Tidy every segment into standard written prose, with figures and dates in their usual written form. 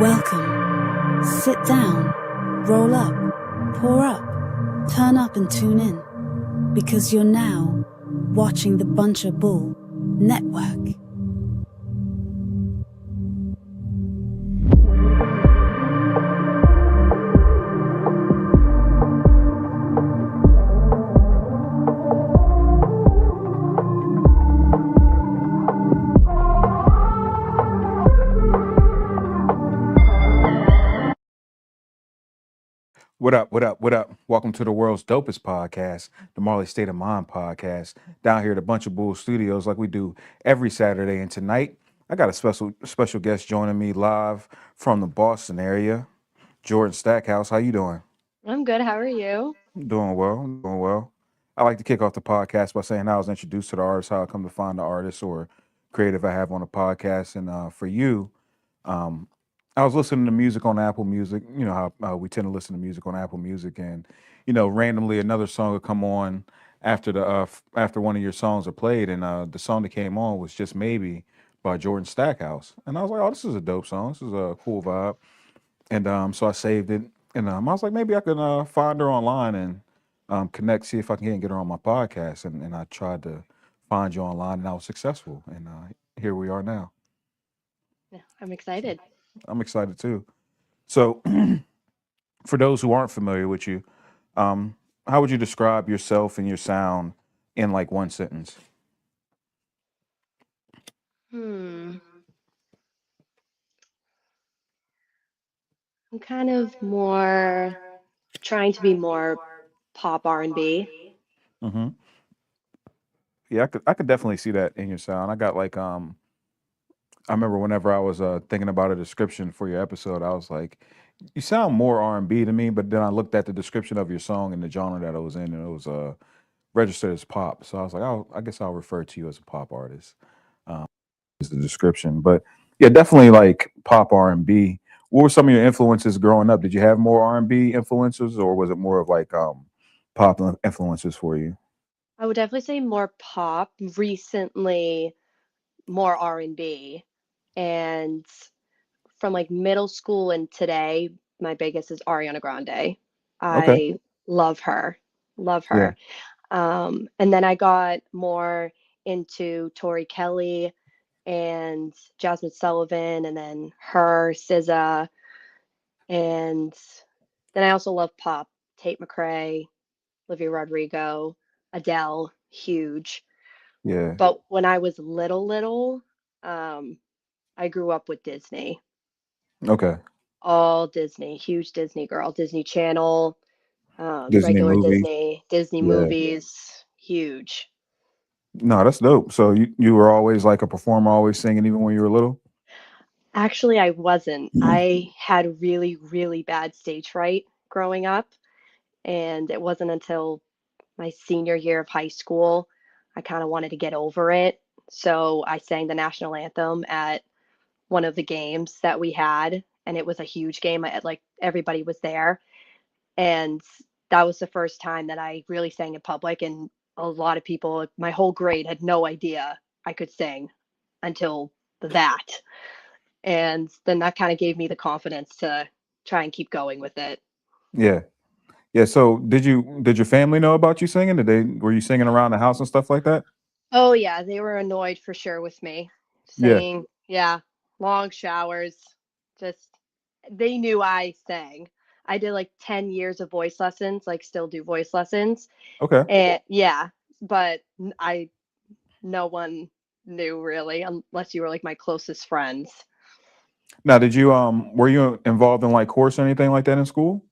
Welcome. Sit down, roll up, pour up, turn up and tune in, because you're now watching the Buncher Bull Network. What up? What up? What up? Welcome to the world's dopest podcast, the Marley State of Mind podcast. Down here at a Bunch of Bull Studios, like we do every Saturday. And tonight, I got a special guest joining me live from the Boston area, Jordan Stackhouse. How you doing? I'm good. How are you? Doing well. Doing well. I like to kick off the podcast by saying how I was introduced to the artist, how I come to find the artist or creative I have on the podcast. And for you, um, I was listening to music on Apple Music. You know how we tend to listen to music on Apple Music, and randomly another song would come on after after one of your songs are played, and the song that came on was "Just Maybe" by Jordan Stackhouse, and I was like, "Oh, this is a dope song. This is a cool vibe." And so I saved it, and I was like, maybe I can find her online and connect, see if I can get her on my podcast, and I tried to find you online, and I was successful, and here we are now. Yeah, I'm excited. I'm excited too. So, for those who aren't familiar with you, um, how would you describe yourself and your sound in like one sentence? Hmm. I'm kind of more trying to be more pop R&B. Hmm. Yeah, I could definitely see that in your sound. I got like I remember whenever I was thinking about a description for your episode, I was like, you sound more R&B to me, but then I looked at the description of your song and the genre that it was in, and it was registered as pop. So I was like, I guess I'll refer to you as a pop artist. Um, is the description, but yeah, definitely like pop R&B. What were some of your influences growing up? Did you have more R&B influences, or was it more of like pop influences for you? I would definitely say more pop. Recently, more R&B. And from like middle school and today, my biggest is Ariana Grande. Okay. I love her. Love Yeah. her. And then I got more into Tori Kelly and Jasmine Sullivan, and then her, SZA, and then I also love pop. Tate McRae, Olivia Rodrigo, Adele, huge. Yeah. But when I was little, um, I grew up with Disney, Okay. all Disney, huge Disney girl, Disney Channel, Disney regular movies. Disney Yeah. movies, huge. No, that's dope. So you were always like a performer, always singing, even when you were little. Actually, I wasn't. I had really bad stage fright growing up, and it wasn't until my senior year of high school I kind of wanted to get over it. So I sang the national anthem at one of the games that we had, and it was a huge game. Like everybody was there, and that was the first time that I really sang in public. And a lot of people, my whole grade, had no idea I could sing until that. And then that kind of gave me the confidence to try and keep going with it. Yeah. Yeah. So did your family know about you singing? Did they were you singing around the house and stuff like that? Oh yeah, they were annoyed for sure with me Yeah. singing. Yeah, long showers. Just they knew I sang. I did like 10 years of voice lessons, like still do voice lessons. Okay. And yeah, but I no one knew really unless you were like my closest friends. Now, did you were you involved in like course or anything like that in school?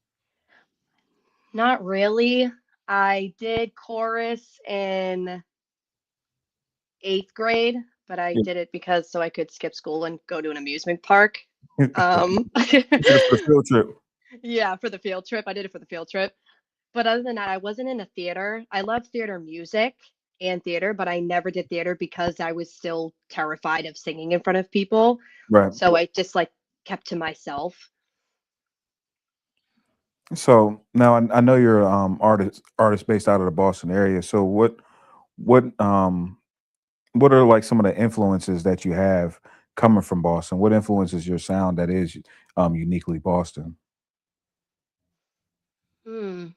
Not really. I did chorus in 8th grade, but I Yeah. did it because so I could skip school and go to an amusement park. You Um, did it for the field trip. yeah, for the field trip. I did it for the field trip. But other than that, I wasn't in a theater. I love theater music and theater, but I never did theater because I was still terrified of singing in front of people. Right. So I just like kept to myself. So now I know you're artist based out of the Boston area. So what what are like some of the influences that you have coming from Boston? What influences your sound that is uniquely Boston? Hmm.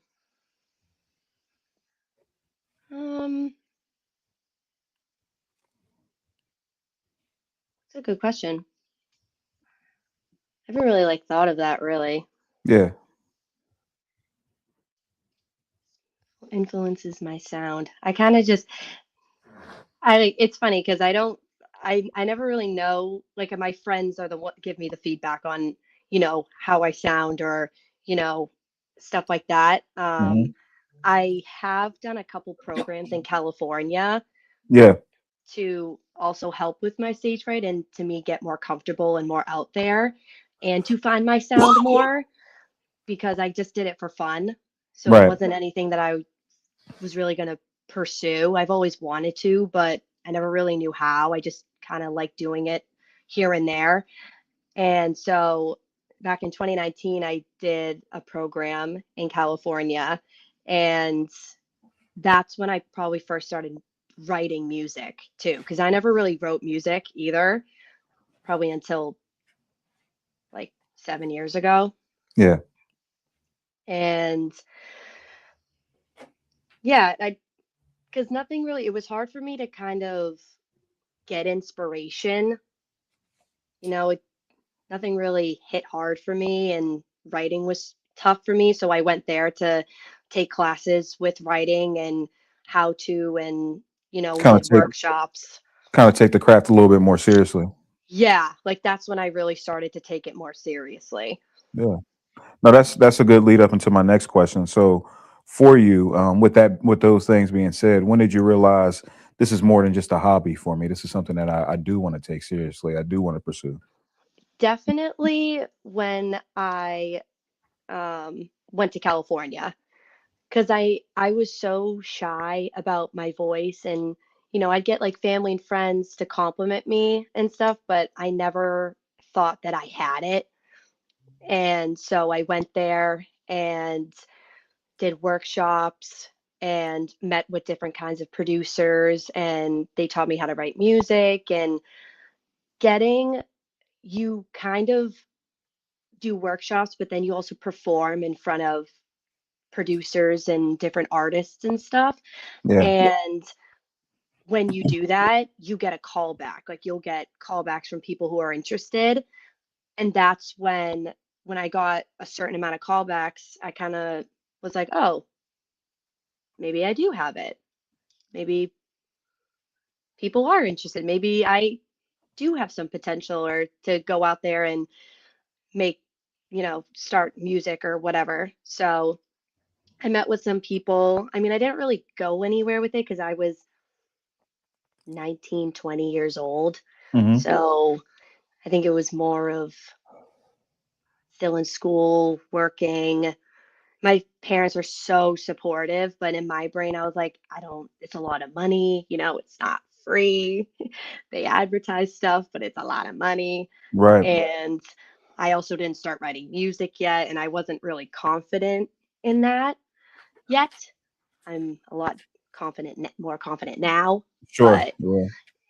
Um, it's a good question. I haven't really like thought of that really. Yeah. What influences my sound? I kind of just it's funny because I never really know, like my friends are the one give me the feedback on, how I sound or, you know, stuff like that. Hmm. I have done a couple programs in California Yeah. to also help with my stage fright and to me get more comfortable and more out there and to find my sound more because I just did it for fun. So it Right. wasn't anything that I was really going to pursue. I've always wanted to, but I never really knew how. I just kind of like doing it here and there. And so back in 2019, I did a program in California, and that's when I probably first started writing music too, because I never really wrote music either, probably until like 7 years ago. Yeah. And yeah, because nothing really, it was hard for me to kind of get inspiration. Nothing really hit hard for me, and writing was tough for me. So I went there to take classes with writing and how to, and, we Kind of did take workshops. the craft a little bit more seriously. Yeah, like that's when I really started to take it more seriously. Yeah. No, that's a good lead up into my next question. So, for you, with those things being said, when did you realize this is more than just a hobby for me? This is something that I do want to take seriously. I do want to pursue. Definitely when I went to California, because I was so shy about my voice, and I'd get like family and friends to compliment me and stuff, but I never thought that I had it. And so I went there and did workshops and met with different kinds of producers, and they taught me how to write music. And getting you kind of do workshops, but then you also perform in front of producers and different artists and stuff. Yeah. And when you do that, you get a callback. Like you'll get callbacks from people who are interested. And that's when I got a certain amount of callbacks, I kind of was like, oh, maybe I do have it. Maybe people are interested. Maybe I do have some potential or to go out there and make, start music or whatever. So I met with some people. I mean, I didn't really go anywhere with it because I was 19, 20 years old. Hmm. So I think it was more of still in school, working. My parents were so supportive, but in my brain, I was like, it's a lot of money. It's not free. They advertise stuff, but it's a lot of money. Right. And I also didn't start writing music yet, and I wasn't really confident in that yet. I'm a lot more confident now, Sure. but Yeah.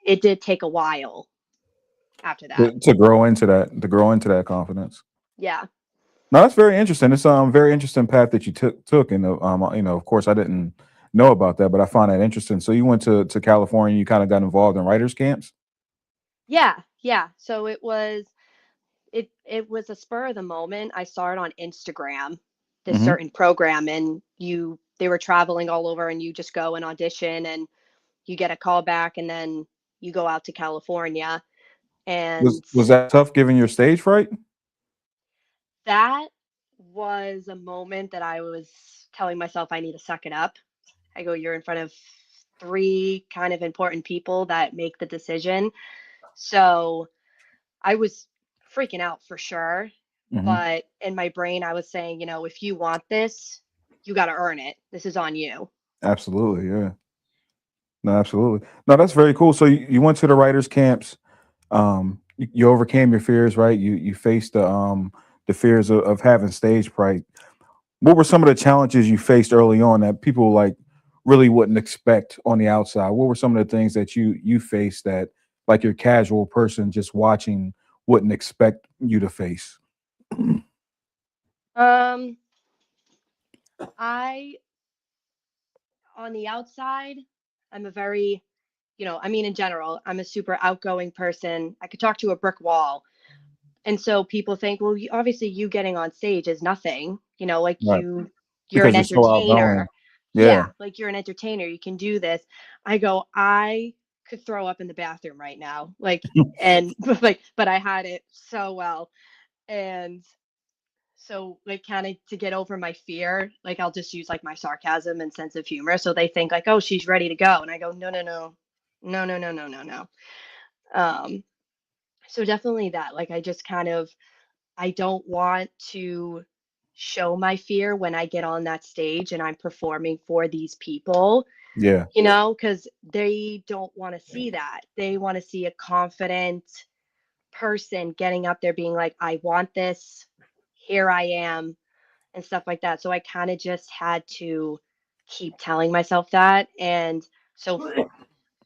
it did take a while after that. To grow into that, confidence. Yeah. No, that's very interesting. It's very interesting path that you took, and of course, I didn't know about that, but I find that interesting. So you went to California. You kind of got involved in writers camps. Yeah. Yeah. So it was a spur of the moment. I saw it on Instagram, this Hmm. certain program, and they were traveling all over, and you just go and audition, and you get a call back, and then you go out to California. And Was that tough given your stage fright? that was a moment that I was telling myself I need to suck it up. I go, you're in front of three kind of important people that make the decision. So I was freaking out for sure. Hmm. But in my brain, I was saying, if you want this, you got to earn it. This is on you. Absolutely, yeah. No, absolutely. No, that's very cool. So you went to the writers camps. You overcame your fears, right? You faced the fears of having stage fright. What were some of the challenges you faced early on that people like really wouldn't expect on the outside? What were some of the things that you faced that like your casual person just watching wouldn't expect you to face? Um, I on the outside, I'm a very, I mean, in general, I'm a super outgoing person. I could talk to a brick wall. And so people think, well, obviously you getting on stage is nothing, like Right. you're Because an you're so outgoing. entertainer. Yeah. Yeah, like you're an entertainer, you can do this. I go, I could throw up in the bathroom right now. Like, and like, but I had it so well. And so like kind of to get over my fear, like I'll just use like my sarcasm and sense of humor. So they think like, oh, she's ready to go. And I go, no, no, no, no, no, no, no, no, no. Um, so definitely that. Like I just kind of I don't want to show my fear when I get on that stage and I'm performing for these people, Yeah. because they don't want to see that. They want to see a confident person getting up there being like, I want this, here I am, and stuff like that. So I kind of just had to keep telling myself that. And so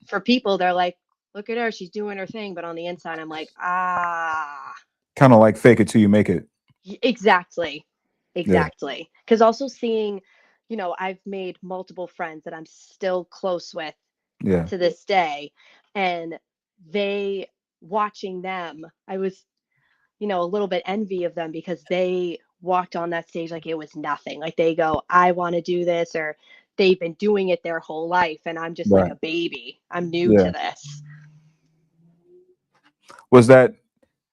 for people, they're like, look at her, she's doing her thing. But on the inside, I'm like, ah. Kind of like fake it till you make it. Exactly. Yeah. Exactly. Because also seeing, I've made multiple friends that I'm still close with Yeah. to this day. And they, watching them, I was, a little bit envy of them because they walked on that stage like it was nothing. Like they go, I want to do this, or they've been doing it their whole life. And I'm just like Right. a baby. I'm new Yeah. to this. Was that,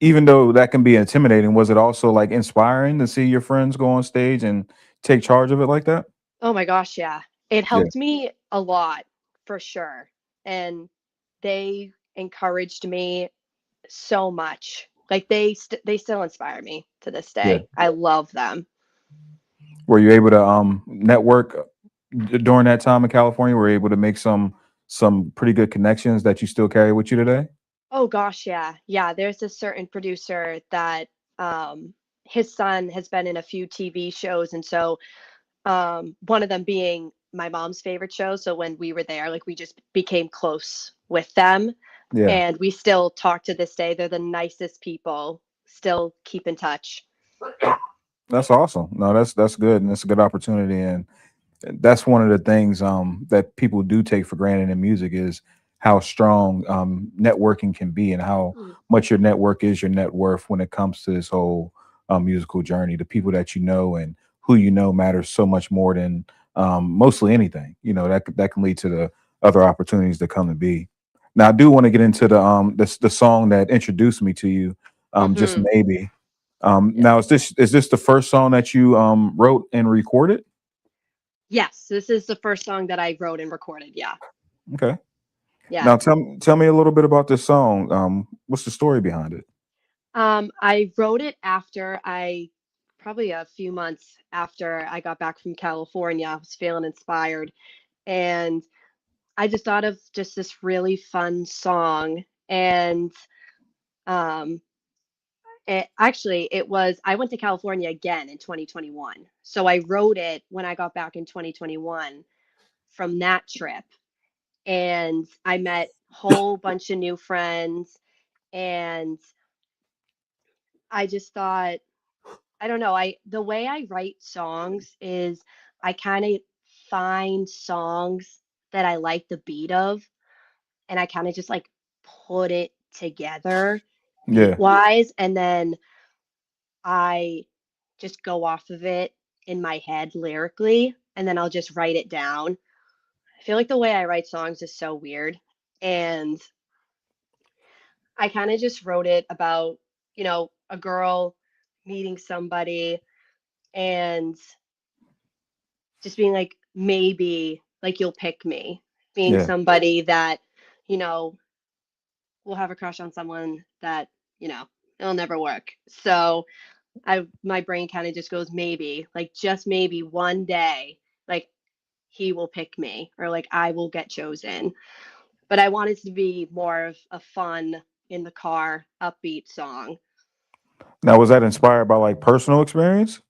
even though that can be intimidating, was it also like inspiring to see your friends go on stage and take charge of it like that? Oh my gosh, yeah. It Yeah. helped me a lot for sure. And they encouraged me so much. Like they still inspire me to this Yeah. day. I love them. Were you able to network during that time in California? Were you able to make some pretty good connections that you still carry with you today? Oh gosh, yeah. Yeah, there's a certain producer that his son has been in a few TV shows, and so one of them being my mom's favorite show. So when we were there, like we just became close with them, Yeah. and we still talk to this day. They're the nicest people. Still keep in touch. That's awesome. No, that's good, and it's a good opportunity, and that's one of the things that people do take for granted in music is how strong networking can be and how Mm. much your network is your net worth when it comes to this whole musical journey. The people that you know and who you know matters so much more than mostly anything. That can lead to the other opportunities that come to be. Now, I do want to get into the song that introduced me to you, just Hmm. maybe. Yeah. Now, is this the first song that you wrote and recorded? Yes, this is the first song that I wrote and recorded. Yeah. Okay. Yeah. Now tell me a little bit about this song. What's the story behind it? I wrote it after probably a few months after I got back from California. I was feeling inspired, and I just thought of just this really fun song. And um, it was, I went to California again in 2021. So I wrote it when I got back in 2021 from that trip. And I met a whole bunch of new friends. And I just thought, I don't know. The way I write songs is I kind of find songs that I like the beat of, and I kind of just like put it together beat Yeah. wise, and then I just go off of it in my head lyrically, and then I'll just write it down. I feel like the way I write songs is so weird, and I kind of just wrote it about, a girl meeting somebody and just being like, maybe like you'll pick me, being Yeah. somebody that, you know, will have a crush on someone that, it'll never work. So my brain kind of just goes, maybe, like just maybe one day, like he will pick me or like I will get chosen. But I want it to be more of a fun in the car, upbeat song. Now, was that inspired by like personal experience,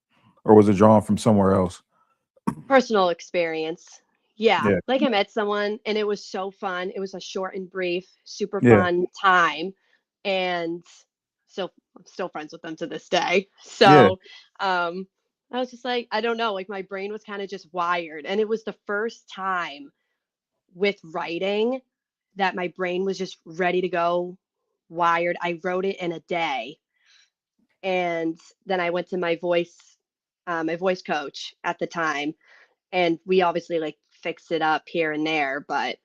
or was it drawn from somewhere else? Personal experience. Yeah, Yeah, like I met someone and it was so fun. It was a short and brief, super yeah, fun time. And still I'm still friends with them to this day. yeah. So, um, I was just like, I don't know, like my brain was kind of just wired. And it was the first time with writing that my brain was just ready to go, wired. I wrote it in a day. And then I went to my voice coach at the time, and we obviously like fixed it up here and there, but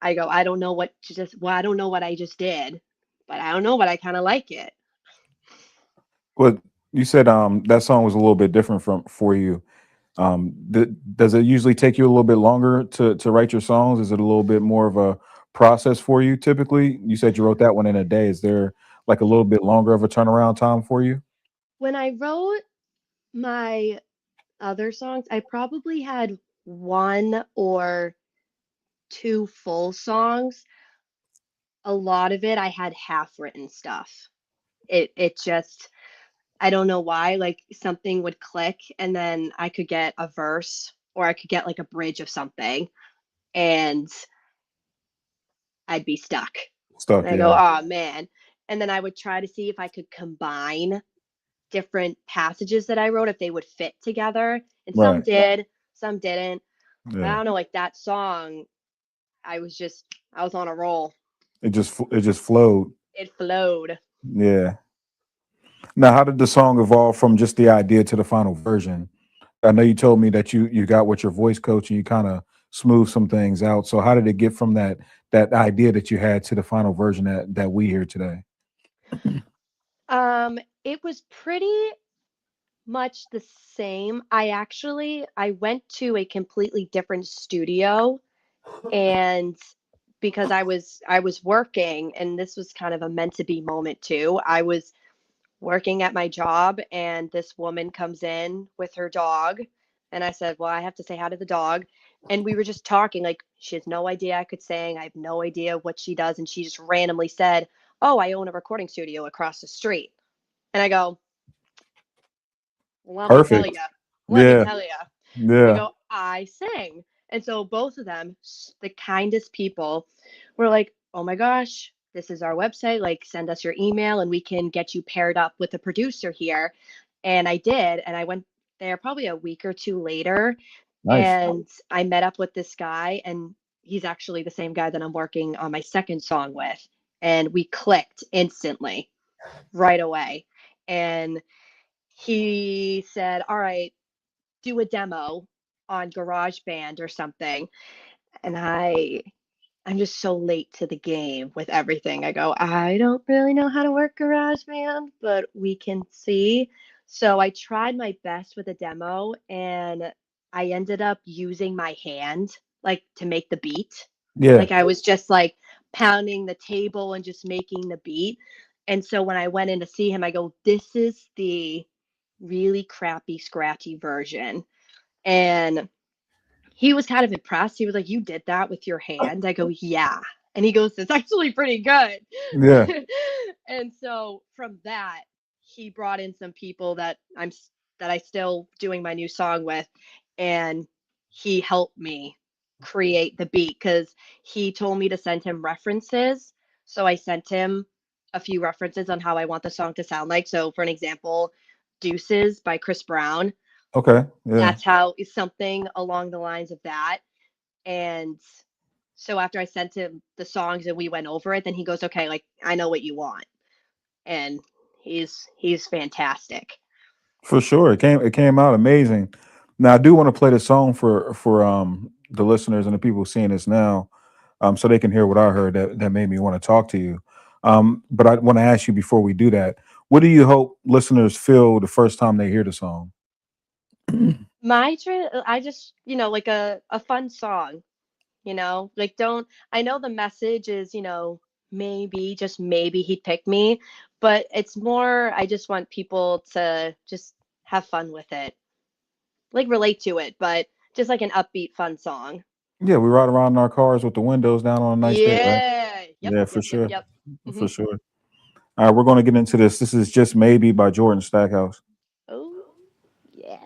I go, I don't know what to just well, I don't know what I just did, but I don't know, but I kind of like it. Well, you said that song was a little bit different from for you. Does it usually take you a little bit longer to write your songs? Is it a little bit more of a process for you typically? You said you wrote that one in a day. Is there like a little bit longer of a turnaround time for you? When I wrote my other songs, I probably had one or two full songs. A lot of it I had half written stuff. It just I don't know why, like something would click and then I could get a verse or I could get like a bridge of something and I'd be stuck. And Stuck, I go, yeah. oh man. And then I would try to see if I could combine different passages that I wrote, if they would fit together. And some Right. did, some didn't. But I Yeah. don't know, like that song, I was on a roll. It just flowed. It flowed. Yeah. Now, how did the song evolve from just the idea to the final version? I know you told me that you got with your voice coach and you kind of smooth some things out. So how did it get from that idea that you had to the final version that we hear today? It was pretty much the same. I went to a completely different studio, and because I was working, and this was kind of a meant to be moment too. I was working at my job and this woman comes in with her dog, and I said, well, I have to say hi to the dog. And we were just talking, like she has no idea I could sing, I have no idea what she does, and she just randomly said, oh, I own a recording studio across the street. And I go, well, let me tell Perfect. you, let me Yeah. tell you. I Yeah. go, I sing. And so both of them, the kindest people, were like, oh my gosh, this is our website. Like, send us your email and we can get you paired up with a producer here. And I did. And I went there probably a week or two later. Nice. And I met up with this guy. And he's actually the same guy that I'm working on my second song with. And we clicked instantly right away. And he said, all right, do a demo on GarageBand or something. And I'm just so late to the game with everything. I go, I don't really know how to work GarageBand, but we can see. So I tried my best with a demo and I ended up using my hand like to make the beat. Yeah. Like I was just like pounding the table and just making the beat. And so when I went in to see him, I go, this is the really crappy, scratchy version. And he was kind of impressed. He was like, you did that with your hand? I go, yeah. And he goes, it's actually pretty good. Yeah. And so from that, he brought in some people that I still doing my new song with, and he helped me create the beat because he told me to send him references. So I sent him a few references on how I want the song to sound like. So for an example, Deuces by Chris Brown, Okay. Yeah. that's how is something along the lines of that. And so after I sent him the songs and we went over it, then he goes, okay, like I know what you want. And he's fantastic. For sure. It came out amazing. Now I do want to play the song for the listeners and the people seeing this now, so they can hear what I heard that made me want to talk to you. But I want to ask you before we do that, what do you hope listeners feel the first time they hear the song? I just, like a fun song, like don't, I know the message is, maybe, just maybe he'd pick me, but it's more, I just want people to just have fun with it, like relate to it, but just like an upbeat, fun song. Yeah, we ride around in our cars with the windows down on a nice day, right? Yeah. Yep. Yeah, for Yep. Yep. sure. Yep. For Hmm. sure. All right, we're going to get into this. This is Just Maybe by Jordan Stackhouse. Oh, yeah.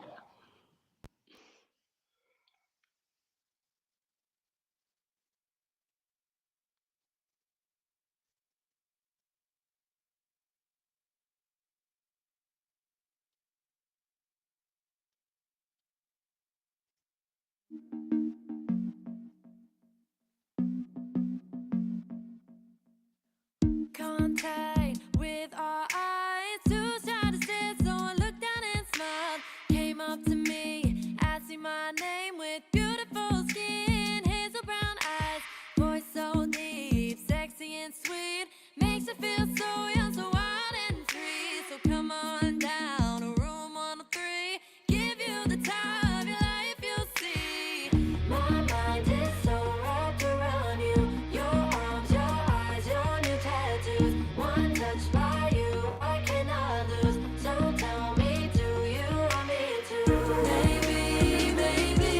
tight with our eyes too shy to sit, so I looked down and smiled. Came up to me, asking my name with beautiful skin, hazel brown eyes, voice so deep, sexy and sweet, makes it feel so young, so wild and free. So come on down to room 103, give you the time of your life, you'll see. My mind is so wrapped around you, your arms, your eyes, your new tattoos. One touch by you, I cannot lose. So tell me, do you want me to? Maybe, maybe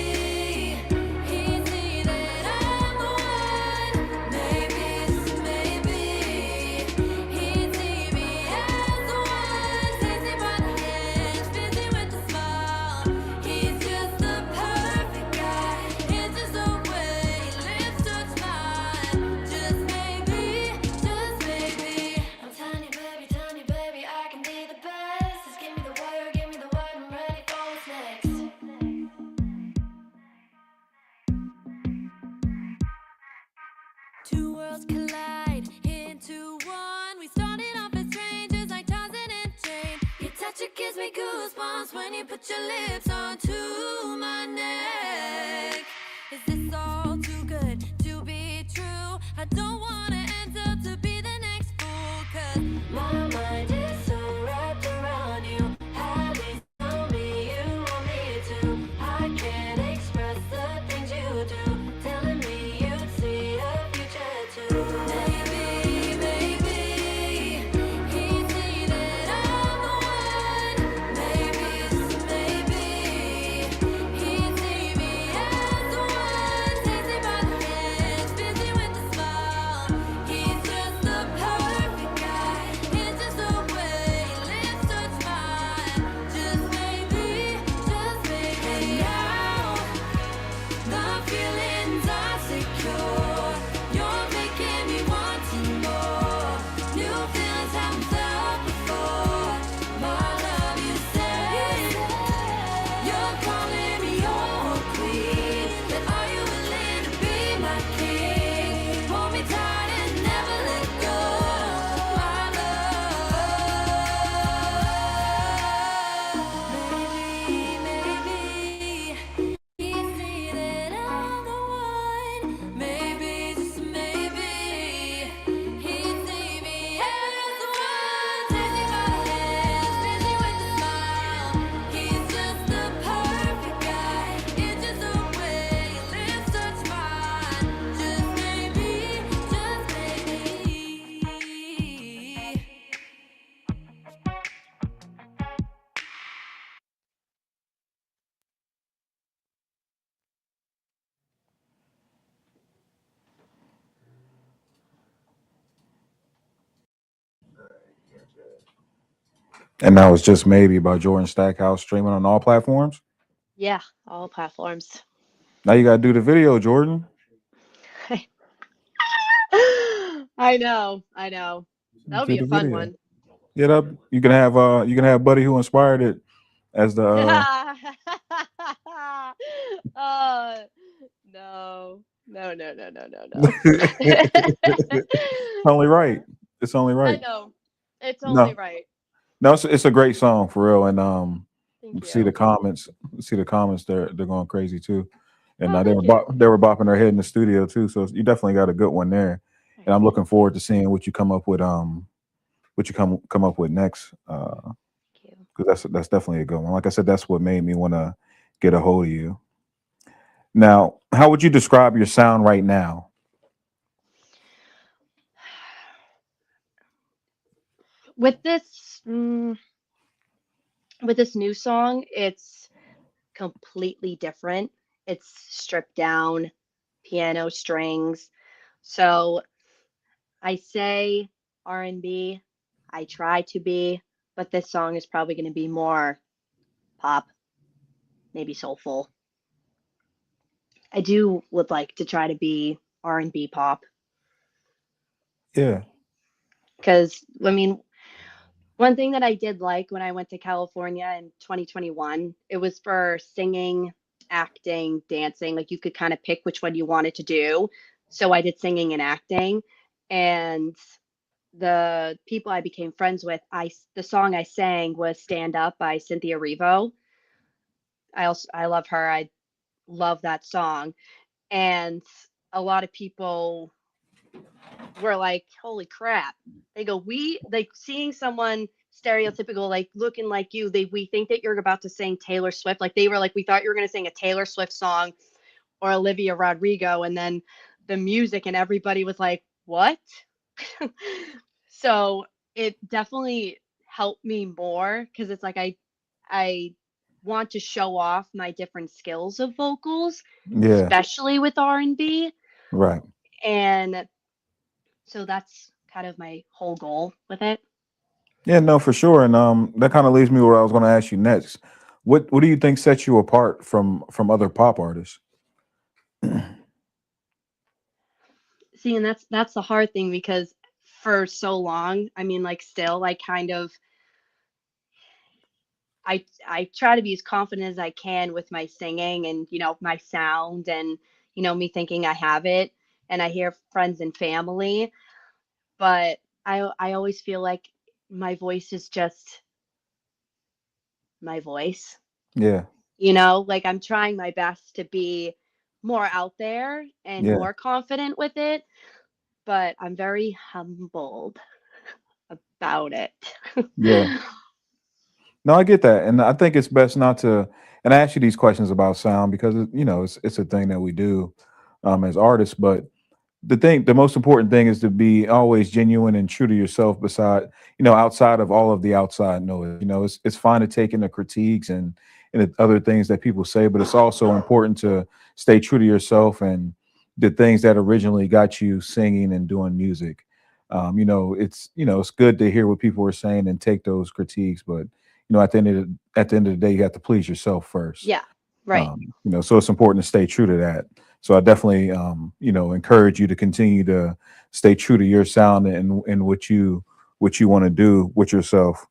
he see that I'm the one. Maybe, just maybe he see me as the one. Takes me by the hand, spins me with a smile. He's just the perfect guy. It's just the way lips touch mine. Just maybe, I'm tiny baby, I can be the best. Just give me the wire, give me the word, I'm ready for what's next. Two worlds collide into one. We started off as strangers like Tarzan and Jane. Your touch, it gives me goosebumps when you put your lips onto my neck. Is this all too good to be true? I don't wanna end up to be the next fool, 'cause my mind is so wrapped around you. At least tell me you want me to. I can't express the things you do, telling me you'd see a future too. Maybe, maybe he see that I'm the one. Maybe, just maybe he see me as the one. Takes me by the hand, spins me with a smile. He's just the perfect guy. It's just the way lips touch mine. Just maybe, and now the feelings are secure. You're making me want to more. New feelings haven't felt before. My love, you said you're calling me your queen. But are you willing to be my king? Hold me tight and never let go. My love. Maybe he see that I'm the one. Maybe, just maybe he see me as the one. Takes me by the hand, spins me with a smile. He's just the perfect guy. It's just the way lips touch mine. Just maybe, just maybe. And that was Just Maybe by Jordan Stackhouse, streaming on all platforms. Yeah, all platforms. Now you gotta do the video, Jordan. I know, I know. That'll Do be a the fun video. one. Get up. You can have Buddy who inspired it as the uh no. No, no, no, no, no, no. it's only right. It's only I right. know. It's only No. right. No, it's a great song for real. And Thank see the you. comments. See the comments, they're going crazy too. And Oh, they thank were you. they were bopping their head in the studio too. So you definitely got a good one there. Oh, And I'm looking thank forward you. to seeing what you come up with what you come up with next. Thank you. Because that's definitely a good one. Like I said, that's what made me want to get a hold of you. Now, how would you describe your sound right now? With this with this new song, it's completely different. It's stripped down, piano strings. So I say R&B. I try to be, but this song is probably going to be more pop, maybe soulful. I do would like to try to be R&B pop Yeah, because I mean, one thing that I did like when I went to California in 2021, it was for singing, acting, dancing. Like you could kind of pick which one you wanted to do. So I did singing and acting, and the people I became friends with, the song I sang was "Stand Up" by Cynthia Erivo. I love her. I love that song. And a lot of people were like, "Holy crap!" They go, "We like seeing someone stereotypical, like looking like you. We think that you're about to sing Taylor Swift. Like they were like, we thought you were going to sing a Taylor Swift song or Olivia Rodrigo, and then the music, and everybody was like, what?" So it definitely helped me more because it's like I want to show off my different skills of vocals, Yeah. especially with R&B. Right. And so that's kind of my whole goal with it. Yeah, no, for sure. And that kind of leads me where I was going to ask you next. What do you think sets you apart from other pop artists? See, and that's the hard thing because for so long, I mean, like still, I kind of I try to be as confident as I can with my singing and my sound and me thinking I have it, and I hear friends and family, but I always feel like my voice is just my voice. Yeah. Like I'm trying my best to be more out there and Yeah. more confident with it, but I'm very humbled about it. Yeah. No, I get that, and I think it's best not to. And I ask you these questions about sound because it's a thing that we do as artists. But the most important thing is to be always genuine and true to yourself. Beside, outside of all of the outside noise, it's fine to take in the critiques and the other things that people say, but it's also important to stay true to yourself and the things that originally got you singing and doing music. It's good to hear what people are saying and take those critiques, but at the end of the day, you have to please yourself first. Yeah, right. So it's important to stay true to that. So I definitely, encourage you to continue to stay true to your sound and what you want to do with yourself.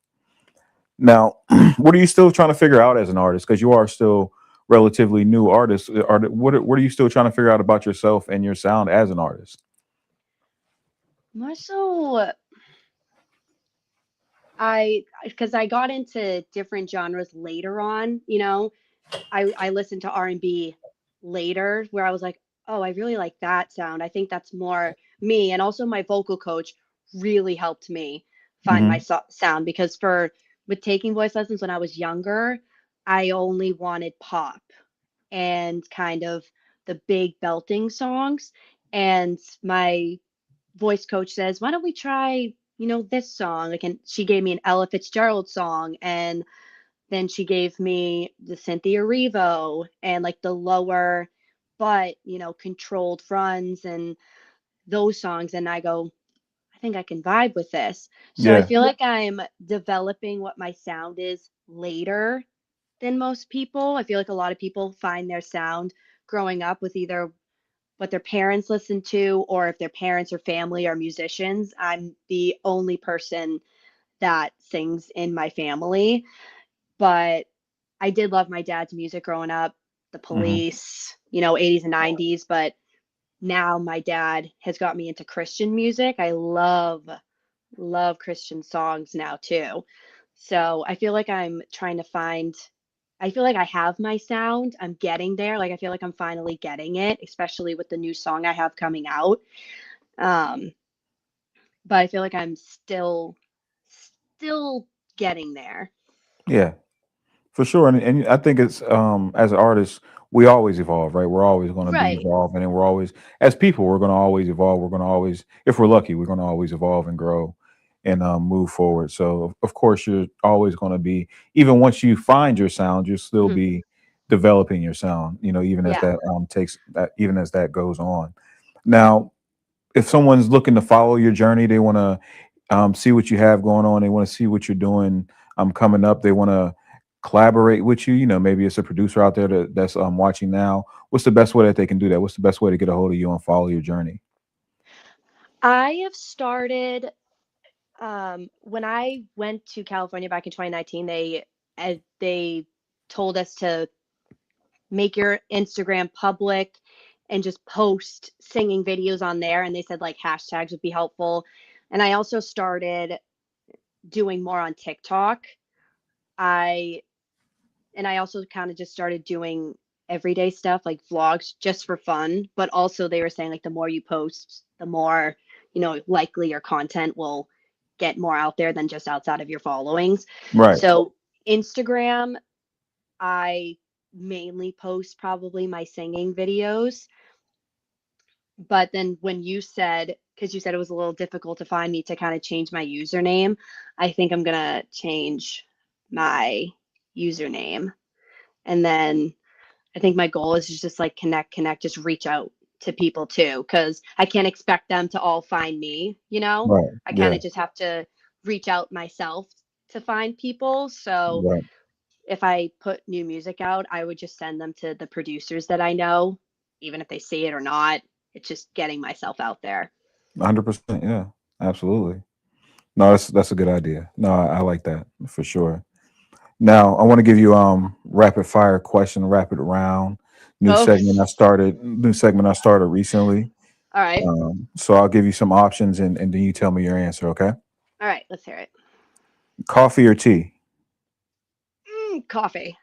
Now, what are you still trying to figure out as an artist? Because you are still relatively new artist. What are you still trying to figure out about yourself and your sound as an artist? More so, because I got into different genres later on. I listened to R&B later, where I was like, oh, I really like that sound. I think that's more me. And also, my vocal coach really helped me find my Hmm. sound because with taking voice lessons when I was younger, I only wanted pop and kind of the big belting songs. And my voice coach says, why don't we try, this song? Like, and she gave me an Ella Fitzgerald song, and then she gave me the Cynthia Erivo and like the lower but, controlled runs and those songs. And I go, I think I can vibe with this. So I Yeah. feel like I'm developing what my sound is later than most people. I feel like a lot of people find their sound growing up with either what their parents listen to, or if their parents or family are musicians. I'm the only person that sings in my family, but I did love my dad's music growing up, the Hmm. Police, 80s and 90s, but now my dad has got me into Christian music. I love Christian songs now too. So I feel like I feel like I have my sound. I'm getting there. Like I feel like I'm finally getting it, especially with the new song I have coming out. Um, but I feel like I'm still getting there. Yeah. For sure, and I think it's as an artist, we always evolve, right? We're always going to be Right. evolving, and we're always as people, we're going to always evolve. We're going to always, if we're lucky, we're going to always evolve and grow and move forward. So, of course, you're always going to be, even once you find your sound, you'll still Mhm. be developing your sound. Even as Yeah. that takes that, even as that goes on. Now, if someone's looking to follow your journey, they want to see what you have going on. They want to see what you're doing coming up. They want to collaborate with you. Maybe it's a producer out there that's watching now. What's the best way that they can do that? What's the best way to get a hold of you and follow your journey? I have started when I went to California back in 2019, they told us to make your Instagram public and just post singing videos on there, and they said like hashtags would be helpful. And I also started doing more on TikTok. I also kind of just started doing everyday stuff like vlogs just for fun, but also they were saying like the more you post, the more, likely your content will get more out there than just outside of your followings. Right. So Instagram, I mainly post probably my singing videos. But then when you said, because you said it was a little difficult to find me to kind of change my username, I think I'm gonna change my username. And then I think my goal is just like connect, just reach out to people too, because I can't expect them to all find me, Right. I kind Yeah. of just have to reach out myself to find people. So Right. if I put new music out, I would just send them to the producers that I know, even if they see it or not. It's just getting myself out there. 100%. Yeah. Absolutely. No, that's a good idea. No, I like that for sure. Now, I want to give you rapid fire question, rapid round. Oh, New segment I started recently. all right. So I'll give you some options and then you tell me your answer, okay? All right, let's hear it. Coffee or tea? Coffee.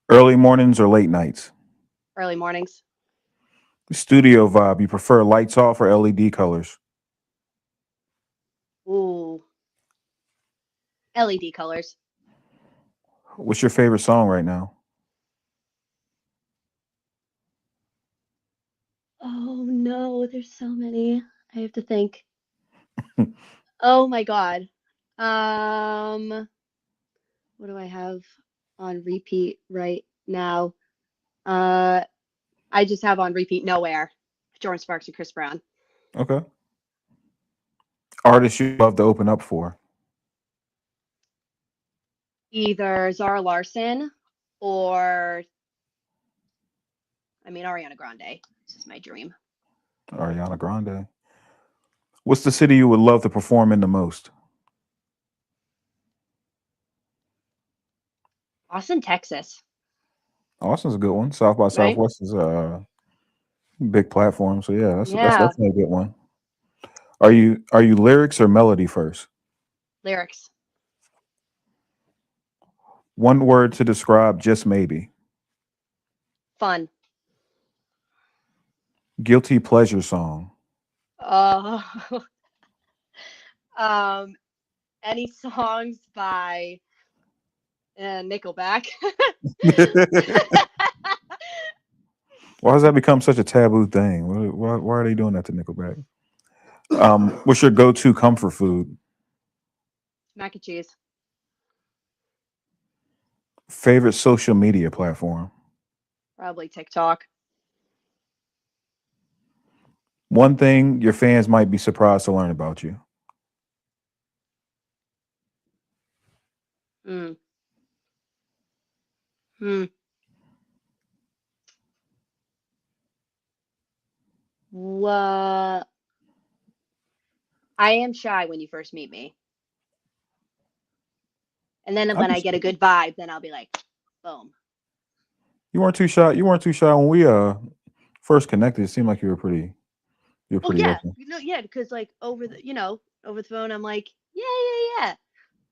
Early mornings or late nights? Early mornings. Studio vibe, you prefer lights off or LED colors? Ooh, LED colors. What's your favorite song right now? Oh no, there's so many. I have to think. Oh my God. What do I have on repeat right now? Uh, I just have on repeat Nowhere, Jordan Sparks and Chris Brown. Okay. Artists you love to open up for? Either Zara Larson or, Ariana Grande. This is my dream. Ariana Grande. What's the city you would love to perform in the most? Austin, Texas, Austin's a good one. South by right? Southwest is a big platform, so yeah, that's Yeah, definitely a good one. Are you lyrics or melody first? lyrics. One word to describe just maybe. Fun. Guilty pleasure song. Uh, um, any songs by Nickelback? Why has that become such a taboo thing? Why are they doing that to Nickelback? What's your go-to comfort food? Mac and cheese. Favorite social media platform? Probably TikTok. One thing your fans might be surprised to learn about you. Mm. Hmm. What? I am shy when you first meet me. And then I when I just get a good vibe, then I'll be like, boom. You weren't too shy. You weren't too shy when we first connected. It seemed like you were Oh pretty yeah, open. yeah, because like over the phone, I'm like, yeah, yeah, yeah.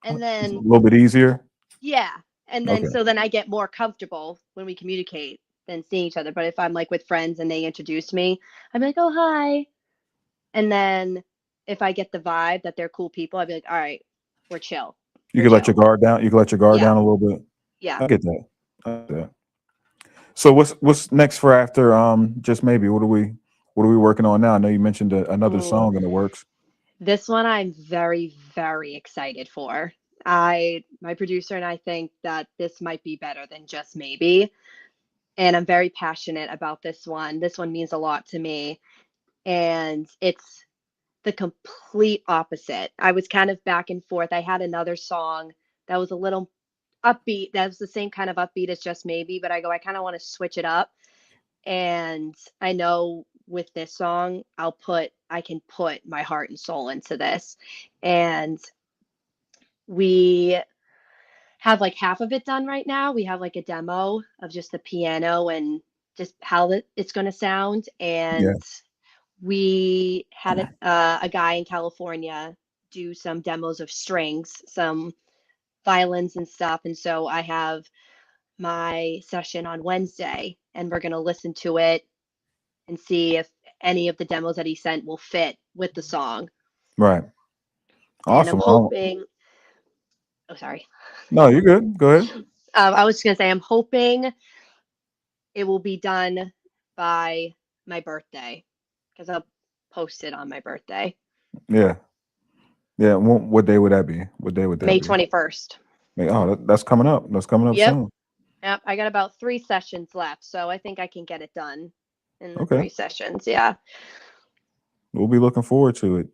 And It's a then little bit easier. yeah, and then Okay. so then I get more comfortable when we communicate than seeing each other. But if I'm like with friends and they introduce me, I'm like, oh hi. And then if I get the vibe that they're cool people, I'd be like, all right, we're chill. You We're could let your chill. guard down. You could let your guard Yeah, down a little bit. yeah. I get that. I get that. So what's next for after just maybe what are we working on now? I know you mentioned another Ooh, song in the works. this one I'm very, very excited for. My producer and I think that this might be better than Just Maybe. And I'm very passionate about this one. This one means a lot to me. And it's the complete opposite. I was kind of back and forth. I had another song that was a little upbeat. That was the same kind of upbeat as Just Maybe, but I kind of want to switch it up. And I know with this song, I can put my heart and soul into this. And we have like half of it done right now. We have like a demo of just the piano and just how it's going to sound. Yeah. And we had a guy in California do some demos of strings, some violins and stuff. And so I have my session on Wednesday, and we're going to listen to it and see if any of the demos that he sent will fit with the song. Right. And I'm Awesome. hoping, oh, sorry. No, you're good. Go ahead. I was going to say, I'm hoping it will be done by my birthday because I'll post it on my birthday. Yeah. Yeah. What day would that be? What day would that May be? 21st. Oh, that's coming up. That's coming up Yep. soon. Yep. I got about 3 sessions left, so I think I can get it done in the Okay. 3 sessions. Yeah. We'll be looking forward to it.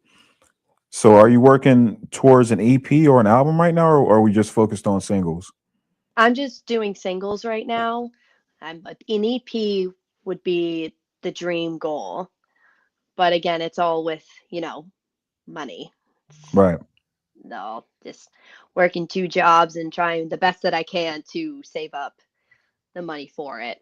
So are you working towards an EP or an album right now, or are we just focused on singles? I'm just doing singles right now. But an EP would be the dream goal. But again, it's all with, money. Right. No, just working 2 jobs and trying the best that I can to save up the money for it.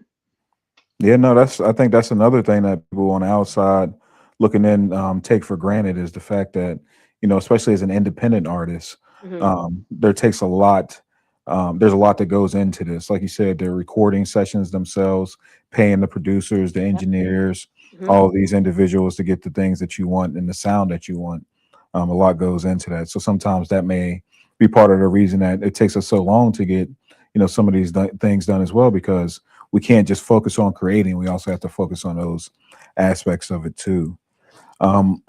Yeah, no, I think that's another thing that people on the outside looking in take for granted is the fact that, especially as an independent artist, Hmm. there takes a lot. There's a lot that goes into this. Like you said, they're recording sessions themselves, paying the producers, the Yep. engineers, Hmm. all of these individuals to get the things that you want and the sound that you want. A lot goes into that. So sometimes that may be part of the reason that it takes us so long to get, some of these things done as well, because we can't just focus on creating. We also have to focus on those aspects of it too. Um,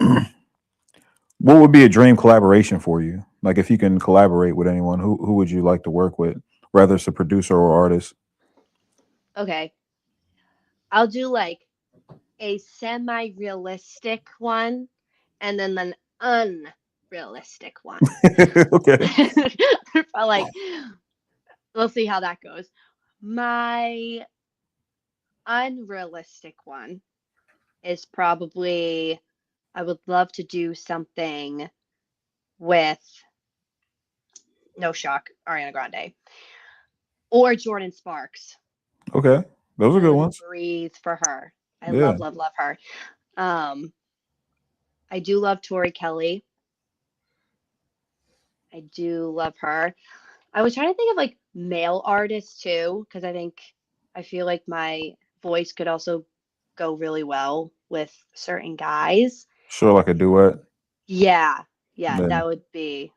what would be a dream collaboration for you? Like if you can collaborate with anyone, who would you like to work with, whether it's a producer or artist? Okay. I'll do like a semi-realistic one and then an unrealistic one. Okay. Like, we'll see how that goes. My unrealistic one is probably I would love to do something with No Shock, Ariana Grande, or Jordan Sparks. Okay. Those are I good would ones. breathe for her. I Yeah. love, love, love her. I do love Tori Kelly. I do love her. I was trying to think of like male artists too, because I feel like my voice could also go really well with certain guys. Sure, like a duet. Yeah, Yeah. that would be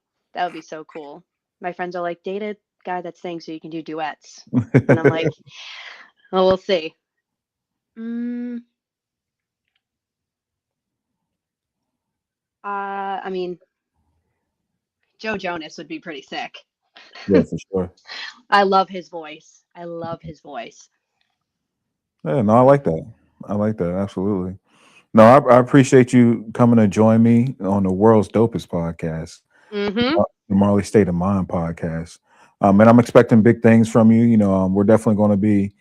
so cool. My friends are like, date a guy that sings so you can do duets. And I'm like, well, we'll see. I mean, Joe Jonas would be pretty sick. Yeah, for sure. I love his voice. I love his voice. Yeah, no, I like that. I like that. Absolutely. No, I appreciate you coming to join me on the world's dopest podcast, Mm-hmm. the Marley State of Mind podcast. And I'm expecting big things from you. We're definitely going to be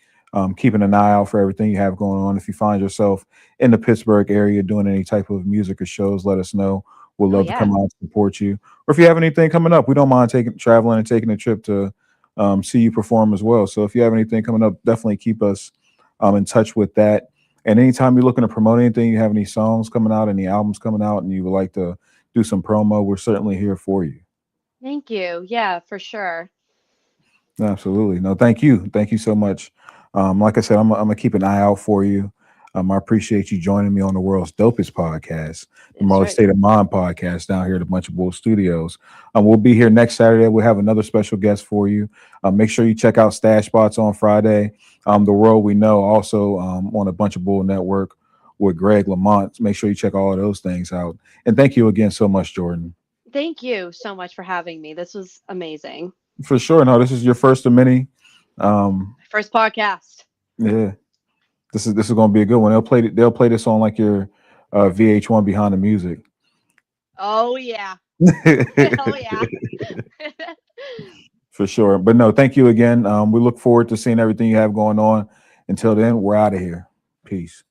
keeping an eye out for everything you have going on. If you find yourself in the Pittsburgh area doing any type of music or shows, let us know. We'd Oh love to yeah. come out and support you. Or if you have anything coming up, we don't mind traveling and taking a trip to see you perform as well. So if you have anything coming up, definitely keep us in touch with that. And anytime you're looking to promote anything, you have any songs coming out, any albums coming out, and you would like to do some promo, we're certainly here for you. Thank you. Yeah, for sure. Absolutely. No, thank you. Thank you so much. Like I said, I'm gonna keep an eye out for you. I appreciate you joining me on the world's dopest podcast, the That's Marley right. State of Mind podcast, down here at the Bunch of Bull Studios. We'll be here next Saturday. We'll have another special guest for you. Make sure you check out Stash Spots on Friday. The World We Know also on a Bunch of Bull Network with Greg Lamont. Make sure you check all of those things out. And thank you again so much, Jordan. Thank you so much for having me. This was amazing. For sure. No, this is your first of many. First podcast. Yeah. This is going to be a good one. They'll play this on like your VH1 Behind the Music. Oh yeah. Oh yeah. For sure. But no, thank you again. We look forward to seeing everything you have going on. Until then, we're out of here. Peace.